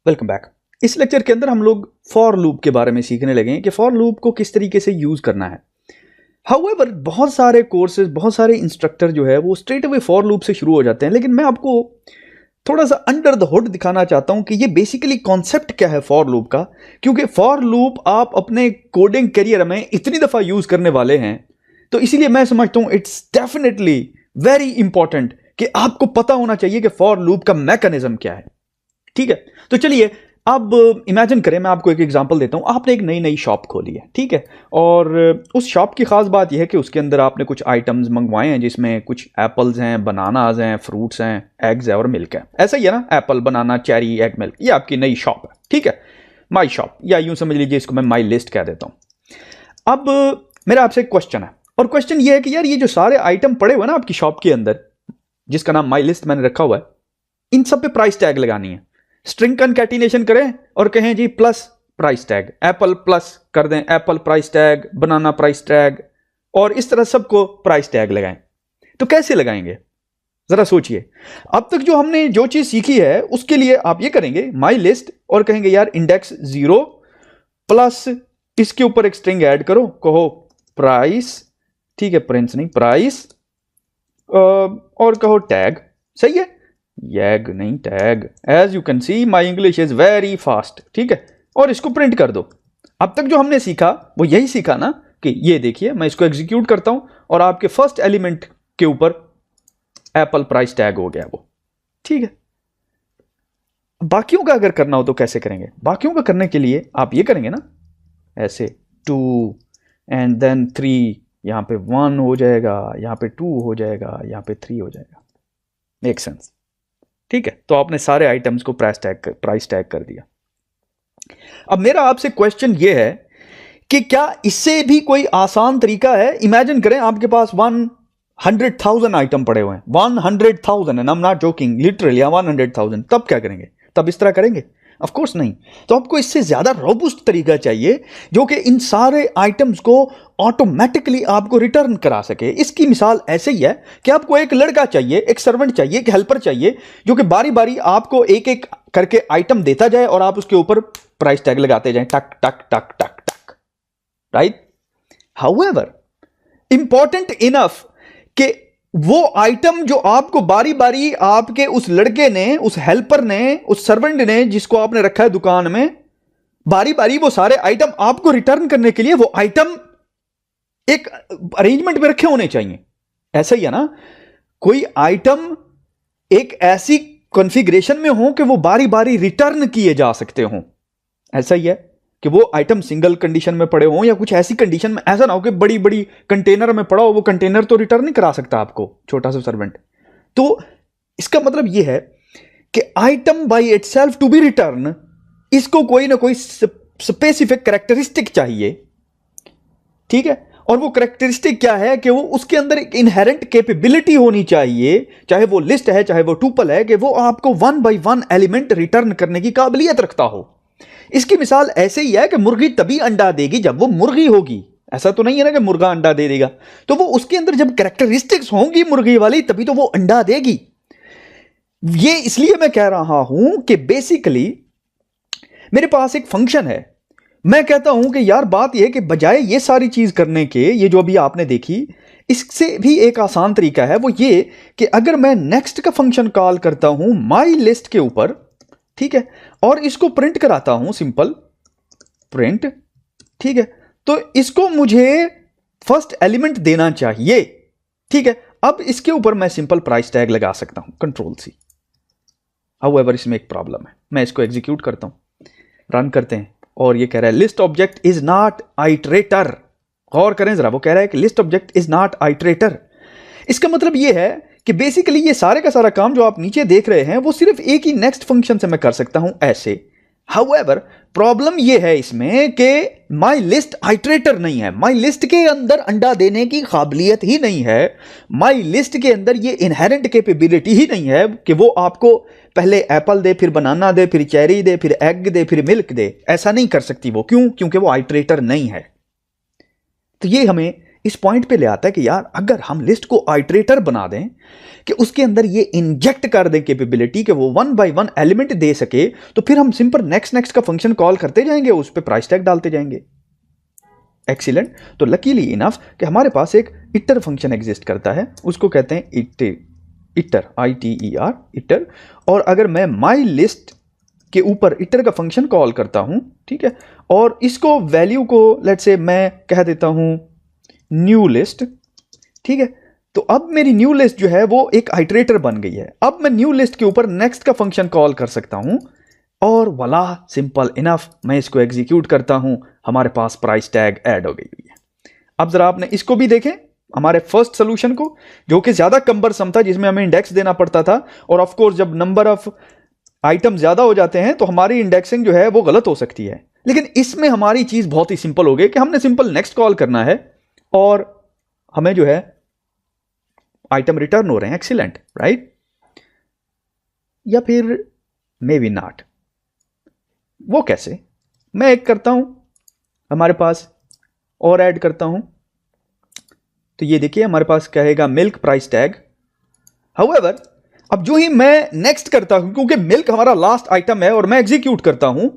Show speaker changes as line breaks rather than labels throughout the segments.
Welcome back. इस lecture के अंदर हम लोग फॉर लूप के बारे में सीखने लगे हैं कि फॉर लूप को किस तरीके से यूज करना है। हाउएवर बहुत सारे कोर्सेज, बहुत सारे इंस्ट्रक्टर जो है वो स्ट्रेट अवे फॉर लूप से शुरू हो जाते हैं, लेकिन मैं आपको थोड़ा सा अंडर द हुड दिखाना चाहता हूं कि ये बेसिकली कॉन्सेप्ट क्या है फॉर लूप का। क्योंकि फॉर लूप आप अपने कोडिंग करियर में इतनी दफा यूज करने वाले हैं, तो इसीलिए मैं समझता हूं इट्स डेफिनेटली वेरी इंपॉर्टेंट कि आपको पता होना चाहिए कि फॉर लूप का मैकेनिज्म क्या है। ठीक है, तो चलिए अब इमेजिन करें, मैं आपको एक एग्जांपल देता हूं। आपने एक नई शॉप खोली है, ठीक है, और उस शॉप की खास बात यह है कि उसके अंदर आपने कुछ आइटम्स मंगवाए हैं, जिसमें कुछ एप्पल्स हैं, बनानाज हैं, फ्रूट्स हैं, एग्स है और मिल्क है। ऐसा ही है ना, एप्पल, बनाना, चेरी, एग, मिल्क। ये आपकी नई शॉप है, ठीक है, माई शॉप, या यूं समझ लीजिए इसको मैं माई लिस्ट कह देता हूं। अब मेरा आपसे एक क्वेश्चन है, और क्वेश्चन ये है कि यार ये जो सारे आइटम पड़े हुए ना आपकी शॉप के अंदर, जिसका नाम माई लिस्ट मैंने रखा हुआ है, इन सब पे प्राइस टैग लगानी है। स्ट्रिंग कनकैटिनेशन करें और कहें जी plus price tag, apple plus कर दें, apple price tag, banana price tag, और इस तरह सबको प्राइस टैग लगाएं। तो कैसे लगाएंगे जरा सोचिए। अब तक जो हमने जो चीज सीखी है उसके लिए आप ये करेंगे माई लिस्ट और कहेंगे यार इंडेक्स 0 प्लस इसके ऊपर एक स्ट्रिंग ऐड करो, कहो प्राइस, ठीक है, प्रिंस नहीं, प्राइस, और कहो टैग। सही है, यैग नहीं tag. As you can see my English is very fast, ठीक है, और इसको प्रिंट कर दो। अब तक जो हमने सीखा वो यही सीखा ना कि ये देखिए मैं इसको एग्जीक्यूट करता हूं और आपके फर्स्ट एलिमेंट के ऊपर एप्पल प्राइस टैग हो गया वो, ठीक है। बाकियों का अगर करना हो तो कैसे करेंगे? बाकियों का करने के लिए आप ये करेंगे ना, ऐसे 2 एंड देन 3, यहां पे 1 हो जाएगा, यहां पे 2 हो जाएगा, यहां पे 3 हो जाएगा। Make sense? ठीक है, तो आपने सारे आइटम्स को प्राइस टैग कर दिया। अब मेरा आपसे क्वेश्चन ये है कि क्या इससे भी कोई आसान तरीका है? इमेजिन करें आपके पास 100,000 आइटम पड़े हुए हैं, 100,000, and I am not joking, literally 100,000। तब क्या करेंगे? तब इस तरह करेंगे? ऑफ कोर्स नहीं। तो आपको इससे ज्यादा रोबस्ट तरीका चाहिए जो कि इन सारे आइटम्स को ऑटोमेटिकली आपको रिटर्न करा सके। इसकी मिसाल ऐसे ही है कि आपको एक लड़का चाहिए, एक सर्वेंट चाहिए, एक हेल्पर चाहिए, जो कि बारी बारी आपको एक एक करके आइटम देता जाए और आप उसके ऊपर प्राइस टैग लगाते जाएं, टक टक टक टक टक, राइट? हाउएवर इंपॉर्टेंट इनफ कि वो आइटम जो आपको बारी बारी आपके उस लड़के ने, उस हेल्पर ने, उस सर्वेंट ने जिसको आपने रखा है दुकान में, बारी बारी वो सारे आइटम आपको रिटर्न करने के लिए वो आइटम एक अरेंजमेंट में रखे होने चाहिए। ऐसा ही है ना, कोई आइटम एक ऐसी कॉन्फ़िगरेशन में हो कि वो बारी बारी रिटर्न किए जा सकते हो। ऐसा ही है कि वो आइटम सिंगल कंडीशन में पड़े हो या कुछ ऐसी कंडीशन में, ऐसा ना हो कि बड़ी बड़ी कंटेनर में पड़ा हो, वो कंटेनर तो रिटर्न नहीं करा सकता आपको छोटा सा सर्वेंट। तो इसका मतलब यह है कि item by itself to be return, इसको कोई ना कोई स्पेसिफिक कैरेक्टरिस्टिक चाहिए, ठीक है। और वो कैरेक्टरिस्टिक क्या है कि वो उसके अंदर एक इनहेरेंट कैपेबिलिटी होनी चाहिए, चाहे वो लिस्ट है चाहे वो टुपल है, कि वो आपको 1 by 1 एलिमेंट रिटर्न करने की काबिलियत रखता हो। इसकी मिसाल ऐसे ही है कि मुर्गी तभी अंडा देगी जब वो मुर्गी होगी। ऐसा तो नहीं है ना कि मुर्गा अंडा दे देगा, तो वो उसके अंदर जब कैरेक्टरिस्टिक्स होंगी मुर्गी वाली, तभी तो वो अंडा देगी। ये इसलिए मैं कह रहा हूं कि बेसिकली मेरे पास एक फंक्शन है, मैं कहता हूं कि यार बात यह कि बजाय ये सारी चीज करने के, ये जो अभी आपने देखी, इससे भी एक आसान तरीका है। वो ये कि अगर मैं नेक्स्ट का फंक्शन कॉल करता हूं माई लिस्ट के ऊपर, ठीक है, और इसको प्रिंट कराता हूं, सिंपल प्रिंट, ठीक है, तो इसको मुझे फर्स्ट एलिमेंट देना चाहिए, ठीक है। अब इसके ऊपर मैं सिंपल प्राइस टैग लगा सकता हूं, कंट्रोल-C। हाउएवर इसमें एक प्रॉब्लम है। मैं इसको एग्जीक्यूट करता हूं, रन करते हैं, और ये कह रहा है list object is not iterator. गौर करें जरा, वो कह रहा है कि list object is not iterator. इसका मतलब ये है कि बेसिकली ये सारे का सारा काम जो आप नीचे देख रहे हैं वो सिर्फ एक ही नेक्स्ट फंक्शन से मैं कर सकता हूं, ऐसे। हाउएवर प्रॉब्लम ये है इसमें कि माई लिस्ट आइटरेटर नहीं है, माई लिस्ट के अंदर अंडा देने की काबिलियत ही नहीं है, माई लिस्ट के अंदर ये इनहेरेंट कैपेबिलिटी ही नहीं है कि वो आपको पहले एप्पल दे, फिर बनाना दे, फिर चेरी दे, फिर एग दे, फिर मिल्क दे। ऐसा नहीं कर सकती वो। क्यों? क्योंकि वो आइटरेटर नहीं है। तो ये हमें इस पॉइंट पे ले आता है कि यार अगर हम लिस्ट को आइटरेटर बना दें कि उसके अंदर ये इंजेक्ट कर दें कैपेबिलिटी कि वो 1 बाय 1 एलिमेंट दे सके, तो फिर हम सिंपल नेक्स्ट का फंक्शन कॉल करते जाएंगे, उस पर प्राइस टैग डालते जाएंगे। एक्सीलेंट। तो लकीली इनफ कि हमारे पास एक इटर फंक्शन एग्जिस्ट करता है, उसको कहते हैं इटर, ITER, इटर। और अगर मैं माई लिस्ट के ऊपर इटर का फंक्शन कॉल करता हूं, ठीक है, और इसको वैल्यू को लेट्स से मैं कह देता हूं न्यू लिस्ट, ठीक है, तो अब मेरी न्यू लिस्ट जो है वो एक आइटरेटर बन गई है। अब मैं न्यू लिस्ट के ऊपर नेक्स्ट का फंक्शन कॉल कर सकता हूं और वाला सिंपल इनफ, मैं इसको एग्जीक्यूट करता हूं, हमारे पास प्राइस टैग ऐड हो गई हुई है। अब जरा आपने इसको भी देखें, हमारे फर्स्ट सोल्यूशन को, जो कि ज्यादा कम्बरसम था, जिसमें हमें इंडेक्स देना पड़ता था, और ऑफ कोर्स जब नंबर ऑफ आइटम ज्यादा हो जाते हैं तो हमारी इंडेक्सिंग जो है वो गलत हो सकती है। लेकिन इसमें हमारी चीज बहुत ही सिंपल हो गई कि हमने सिंपल नेक्स्ट कॉल करना है और हमें जो है आइटम रिटर्न हो रहे हैं। Excellent, right? या फिर मे बी नॉट। वो कैसे? मैं एक करता हूं, हमारे पास और ऐड करता हूं, तो ये देखिए हमारे पास कहेगा मिल्क प्राइस टैग। हाउएवर अब जो ही मैं नेक्स्ट करता हूं, क्योंकि मिल्क हमारा लास्ट आइटम है, और मैं एग्जीक्यूट करता हूं,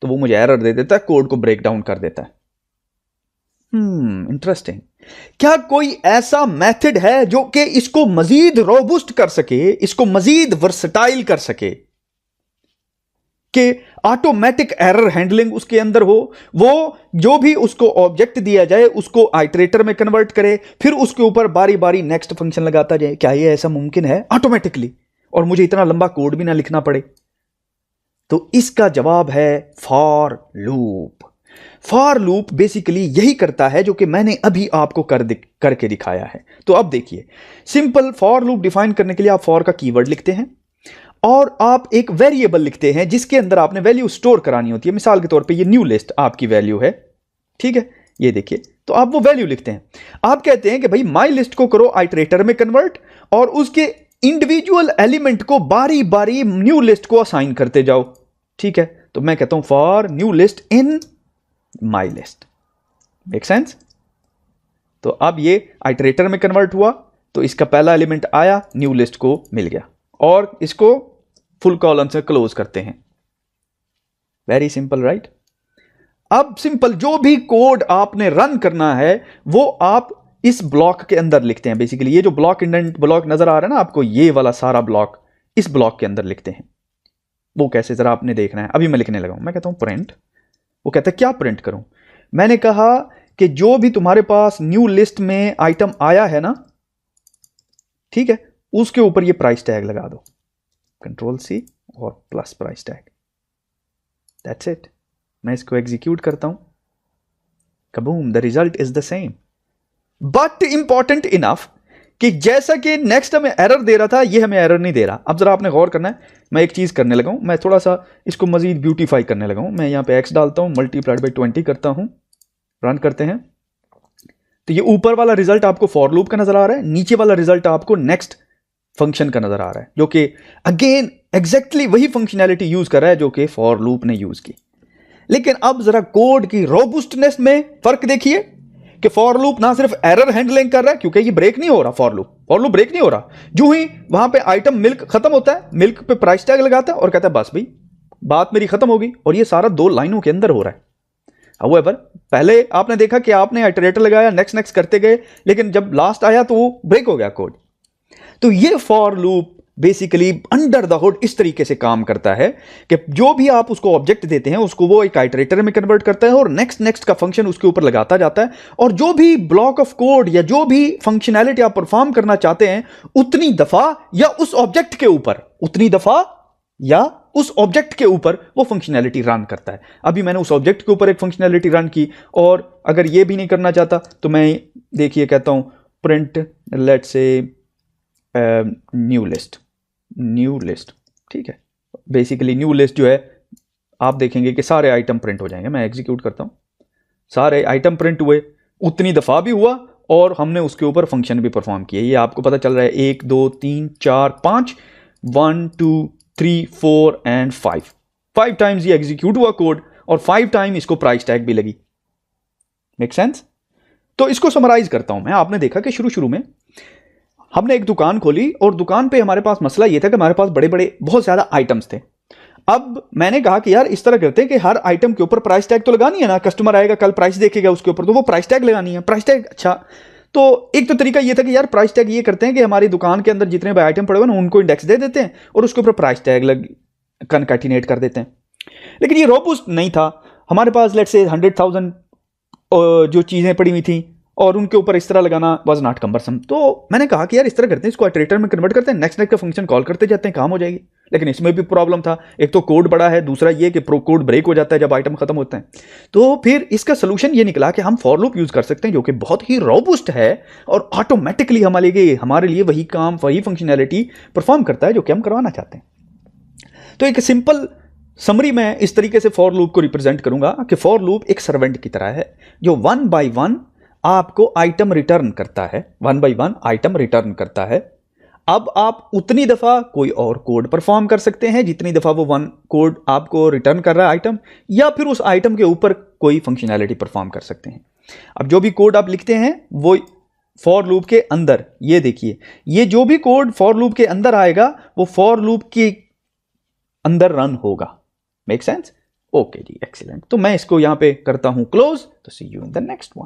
तो वो मुझे एरर दे देता है, कोड को ब्रेक डाउन कर देता है। इंटरेस्टिंग। क्या कोई ऐसा मेथड है जो कि इसको मजीद रोबुस्ट कर सके, इसको मजीद वर्सटाइल कर सके, कि ऑटोमेटिक एरर हैंडलिंग उसके अंदर हो, वो जो भी उसको ऑब्जेक्ट दिया जाए उसको आइटरेटर में कन्वर्ट करे, फिर उसके ऊपर बारी बारी नेक्स्ट फंक्शन लगाता जाए? क्या ये ऐसा मुमकिन है ऑटोमेटिकली, और मुझे इतना लंबा कोड भी ना लिखना पड़े? तो इसका जवाब है for loop. For loop basically यही करता है जो कि मैंने अभी आपको करके दिखाया है। तो अब देखिए, सिंपल फॉर लूप डिफाइन करने के लिए आप फॉर का कीवर्ड लिखते हैं और आप एक वेरिएबल लिखते हैं जिसके अंदर आपने वैल्यू स्टोर करानी होती है। मिसाल के तौर पे ये न्यू लिस्ट आपकी वैल्यू है, ठीक है, ये देखिए, तो आप वो वैल्यू लिखते हैं। आप कहते हैं कि भाई माई लिस्ट को करो आइटरेटर में कन्वर्ट, और उसके इंडिविजुअल एलिमेंट को बारी बारी न्यू लिस्ट को असाइन करते जाओ, ठीक है। तो मैं कहता हूं for new list in my list. Make sense? तो अब ये आइटरेटर में कन्वर्ट हुआ, तो इसका पहला एलिमेंट आया, न्यू लिस्ट को मिल गया, और इसको फुल कॉलम से क्लोज करते हैं। Very simple, right? अब सिंपल जो भी कोड आपने रन करना है वो आप इस ब्लॉक के अंदर लिखते हैं। बेसिकली ये जो ब्लॉक इंडेंट ब्लॉक नजर आ रहा है ना आपको, ये वाला सारा ब्लॉक इस ब्लॉक के अंदर लिखते हैं। वो कैसे, जरा आपने देखना है। अभी मैं लिखने लगा हूं, मैं कहता हूं प्रिंट, वो कहता है क्या प्रिंट करूं? मैंने कहा कि जो भी तुम्हारे पास न्यू लिस्ट में आइटम आया है ना, ठीक है, उसके ऊपर ये प्राइस टैग लगा दो, Ctrl+C और plus price tag. That's it. मैं इसको एग्जीक्यूट करता हूं, kaboom, the result is the same. But important enough कि जैसा कि नेक्स्ट हमें एरर दे रहा था, ये हमें एरर नहीं दे रहा। अब जरा आपने गौर करना है, मैं एक चीज करने लगा हूं, मैं थोड़ा सा इसको मजीद ब्यूटीफाई करने लगा हूं। मैं यहां पे x डालता हूं, मल्टीप्लाइड बाई 20 करता हूं, रन करते हैं, तो ये ऊपर वाला रिजल्ट आपको फॉर लूप का नजर आ रहा है, नीचे वाला रिजल्ट आपको नेक्स्ट फंक्शन का नजर आ रहा है, जो कि अगेन एग्जैक्टली वही फंक्शनैलिटी यूज कर रहा है जो कि फॉर लूप ने यूज की। लेकिन अब जरा कोड की रोबुस्टनेस में फर्क देखिए कि फॉर लूप ना सिर्फ एरर हैंडलिंग कर रहा है, क्योंकि ये ब्रेक नहीं हो रहा, फॉर लूप ब्रेक नहीं हो रहा। जो ही वहां पे आइटम मिल्क खत्म होता है, मिल्क पे प्राइस टैग लगाता है और कहता है बस भाई बात मेरी खत्म होगी, और ये सारा 2 लाइनों के अंदर हो रहा है। However, पहले आपने देखा कि आपने आइटरेटर लगाया, नेक्स्ट करते गए, लेकिन जब लास्ट आया तो वो ब्रेक हो गया कोड। तो ये for loop basically under the hood इस तरीके से काम करता है कि जो भी आप उसको ऑब्जेक्ट देते हैं उसको वो एक आइटरेटर में कन्वर्ट करता है और नेक्स्ट का फंक्शन उसके ऊपर लगाता जाता है, और जो भी ब्लॉक ऑफ कोड या जो भी फंक्शनैलिटी आप परफॉर्म करना चाहते हैं उतनी दफा या उस ऑब्जेक्ट के ऊपर, उतनी दफा या उस ऑब्जेक्ट के ऊपर वो फंक्शनैलिटी रन करता है। अभी मैंने उस ऑब्जेक्ट के ऊपर एक फंक्शनैलिटी रन की, और अगर ये भी नहीं करना चाहता तो मैं देखिए कहता हूं print let's say new list, ठीक है। बेसिकली न्यू लिस्ट जो है आप देखेंगे कि सारे आइटम प्रिंट हो जाएंगे। मैं एग्जीक्यूट करता हूं, सारे आइटम प्रिंट हुए, उतनी दफा भी हुआ, और हमने उसके ऊपर फंक्शन भी परफॉर्म किए। ये आपको पता चल रहा है 1 2 3 4 5 1 2 3 4 एंड 5 टाइम्स ये एग्जीक्यूट हुआ कोड, और 5 टाइम इसको प्राइस टैग भी लगी। Make sense? तो इसको समराइज करता हूं मैं। आपने देखा कि शुरू शुरू में हमने एक दुकान खोली और दुकान पे हमारे पास मसला ये था कि हमारे पास बड़े बड़े बहुत ज़्यादा आइटम्स थे। अब मैंने कहा कि यार इस तरह करते हैं कि हर आइटम के ऊपर प्राइस टैग तो लगानी है ना, कस्टमर आएगा कल प्राइस देखेगा उसके ऊपर, तो वो प्राइस टैग लगानी है। प्राइस टैग, अच्छा, तो एक तो तरीका ये था कि यार प्राइस टैग ये करते हैं कि हमारी दुकान के अंदर जितने भी आइटम पड़े हुए ना उनको इंडेक्स दे देते हैं और उसके ऊपर प्राइस टैग कनकैटिनेट कर देते हैं। लेकिन ये रोबस्ट नहीं था। हमारे पास लेट्स से 100,000 जो चीज़ें पड़ी हुई थी और उनके ऊपर इस तरह लगाना वाज नॉट कम्बरसम। तो मैंने कहा कि यार इस तरह करते हैं, इसको इटरेटर में कन्वर्ट करते हैं, नेक्स्ट का फंक्शन कॉल करते जाते हैं, काम हो जाएगी। लेकिन इसमें भी प्रॉब्लम था, एक तो कोड बड़ा है, दूसरा ये कि कोड ब्रेक हो जाता है जब आइटम खत्म होते हैं। तो फिर इसका सोल्यूशन ये निकला कि हम फॉर लूप यूज कर सकते हैं जो कि बहुत ही रोबस्ट है और ऑटोमेटिकली हमारे लिए वही काम, वही फंक्शनैलिटी परफॉर्म करता है जो कि हम करवाना चाहते हैं। तो एक सिंपल समरी में इस तरीके से फॉर लूप को रिप्रेजेंट करूंगा कि फॉर लूप एक सर्वेंट की तरह है जो 1 by 1 आपको आइटम रिटर्न करता है, 1 by 1 आइटम रिटर्न करता है। अब आप उतनी दफा कोई और कोड परफॉर्म कर सकते हैं जितनी दफा वो 1 कोड आपको रिटर्न कर रहा है आइटम, या फिर उस आइटम के ऊपर कोई फंक्शनैलिटी परफॉर्म कर सकते हैं। अब जो भी कोड आप लिखते हैं वो फॉर लूप के अंदर, ये देखिए, ये जो भी कोड फॉर लूप के अंदर आएगा वो फॉर लूप के अंदर रन होगा। Make sense? ओके जी, एक्सीलेंट। तो मैं इसको यहां पे करता हूं क्लोज। तो see you in the next one.